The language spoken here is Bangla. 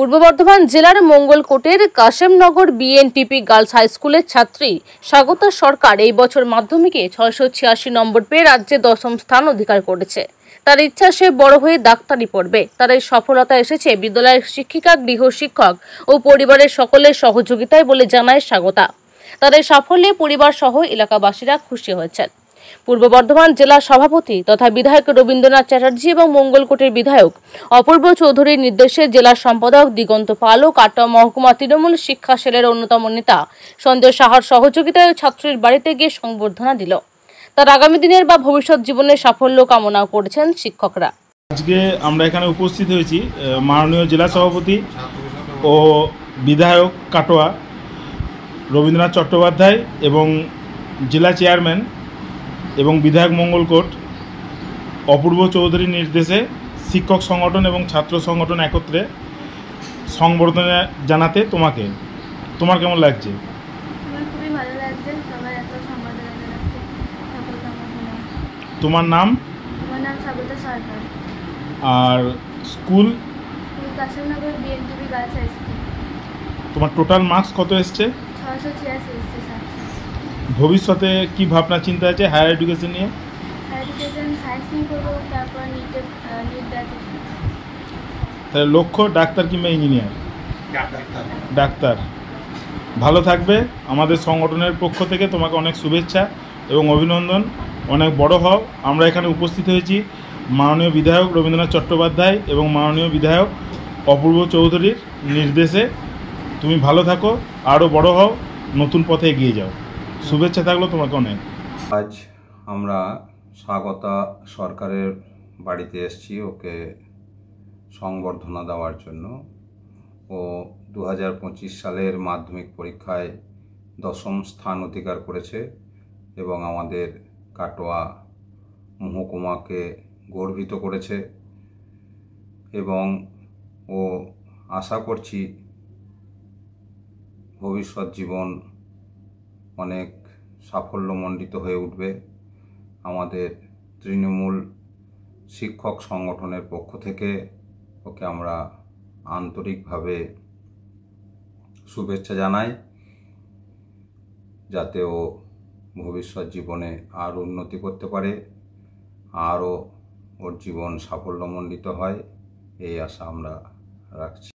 পূর্ব বর্ধমান জেলার মঙ্গলকোটের কাশেমনগর বিএনটিপি গার্লস হাই স্কুলের ছাত্রী স্বাগতা সরকার এই বছর মাধ্যমিকে 686 নম্বর পেয়ে রাজ্যে 10ম স্থান অধিকার করেছে। তার ইচ্ছা সে বড় হয়ে ডাক্তারি পড়বে। তার এই সফলতা এসেছে বিদ্যালয়ের শিক্ষিকা, গৃহশিক্ষক ও পরিবারের সকলের সহযোগিতায় বলে জানায় স্বাগতা। তার এই সাফল্যে পরিবার সহ এলাকাবাসীরা খুশি হয়েছেন। পূর্ব বর্ধমান জেলা সভাপতি তথা বিধায়ক রবীন্দ্রনাথ চ্যাটার্জি এবং মঙ্গলকোটের বিধায়ক অপূর্ব চৌধুরীর নির্দেশে জেলা সম্পাদক দিগন্ত পাল ও কাটোয়া মহকুমা তৃণমূল শিক্ষা সেলের অন্যতম নেতা সঞ্জয় সাহার সহযোগিতায় ছাত্রীর বাড়িতে গিয়ে সংবর্ধনা দিল। তার আগামী দিনের বা ভবিষ্যৎ জীবনের সাফল্য কামনা করেছেন শিক্ষকরা। আজকে আমরা এখানে উপস্থিত হয়েছি মাননীয় জেলা সভাপতি ও বিধায়ক কাটোয়া রবীন্দ্রনাথ চট্টোপাধ্যায় এবং জেলা চেয়ারম্যান এবং বিধায়ক মঙ্গলকোট অপূর্ব চৌধুরীর নির্দেশে শিক্ষক সংগঠন এবং ছাত্র সংগঠন একত্রে সংবর্ধনা জানাতে তোমার কেমন লাগছে? আমার খুবই ভালো লাগছে, সবাই এত সম্বর্ধনা জানাচ্ছে। তোমার নাম? আমার নাম স্বাগতা সরকার। আর school? Kashemnagar BNTP girls high school. তোমার টোটাল মার্কস কত এসছে? 686 এসছে। ভবিষ্যতে কি ভাবনা চিন্তা আছে হায়ার এডুকেশন নিয়ে? হায়ার এডুকেশন সায়েন্স নিয়ে করবো, তারপর নিট দেওয়ার চেষ্টা। তাহলে লক্ষ্য ডাক্তার কিংবা ইঞ্জিনিয়ার? ডাক্তার। ভালো থাকবে। আমাদের সংগঠনের পক্ষ থেকে তোমাকে অনেক শুভেচ্ছা এবং অভিনন্দন। অনেক বড় হও। আমরা এখানে উপস্থিত হয়েছি মাননীয় বিধায়ক রবীন্দ্রনাথ চট্টোপাধ্যায় এবং মাননীয় বিধায়ক অপূর্ব চৌধুরীর নির্দেশে। তুমি ভালো থাকো, আরও বড় হও, নতুন পথে এগিয়ে যাও। শুভেচ্ছা থাকলো তোমাকে অনেক। আজ আমরা স্বাগতা সরকারের বাড়িতে এসেছি ওকে সংবর্ধনা দেওয়ার জন্য। ও 2025 সালের মাধ্যমিক পরীক্ষায় 10ম স্থান অধিকার করেছে এবং আমাদের কাটোয়া মহকুমাকে গর্বিত করেছে এবং ও আশা করছি ভবিষ্যৎ জীবন অনেক সাফল্যমণ্ডিত হয়ে উঠবে। আমাদের তৃণমূল শিক্ষক সংগঠনের পক্ষ থেকে ওকে আমরা আন্তরিকভাবে শুভেচ্ছা জানাই, যাতে ও ভবিষ্যৎ জীবনে আর উন্নতি করতে পারে, আরও ওর জীবন সাফল্যমণ্ডিত হয়, এই আশা আমরা রাখছি।